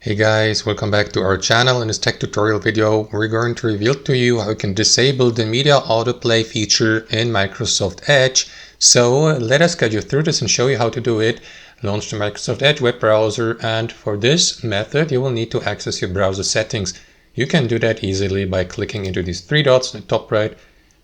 Hey guys, welcome back to our channel. In this tech tutorial video, we're going to reveal to you how you can disable the media autoplay feature in Microsoft Edge. So let us guide you through this and show you how to do it. Launch the Microsoft Edge web browser, and for this method, you will need to access your browser settings. You can do that easily by clicking into these three dots in the top right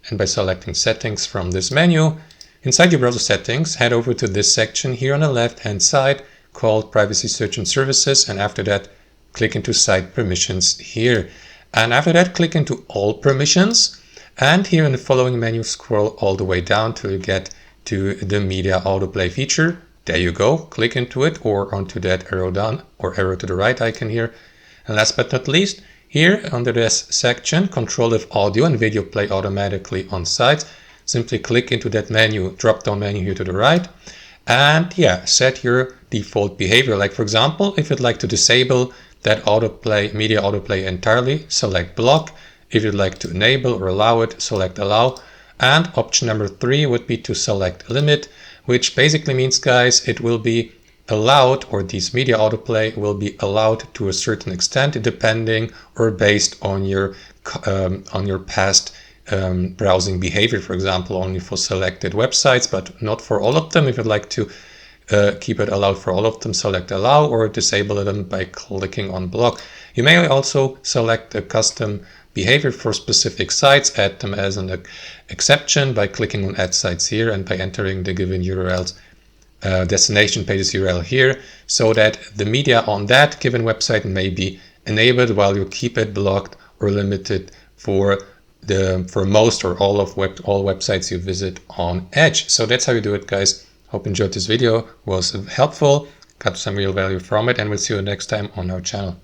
and by selecting settings from this menu. Inside your browser settings, head over to this section here on the left hand side called Privacy Search and Services, and after that click into Site Permissions here. And after that click into All Permissions, and here in the following menu scroll all the way down till you get to the Media Autoplay feature. There you go, click into it or onto that arrow down or arrow to the right icon here. And last but not least, here under this section, control if audio and video play automatically on site. Simply click into that menu, drop down menu here to the right, and set your default behavior. Like for example, if you'd like to disable that autoplay, media autoplay entirely, select block. If you'd like to enable or allow it, select allow. And option number 3 would be to select limit, which basically means, guys, it will be allowed, or this media autoplay will be allowed to a certain extent, depending or based on your past browsing behavior. For example, only for selected websites, but not for all of them. If you'd like to keep it allowed for all of them, select allow, or disable them by clicking on block. You may also select a custom behavior for specific sites, add them as an exception by clicking on add sites here and by entering the given URLs, destination pages URL here, so that the media on that given website may be enabled while you keep it blocked or limited for most or all websites you visit on Edge. So that's how you do it, guys. Hope you enjoyed this video, was helpful, got some real value from it, and we'll see you next time on our channel.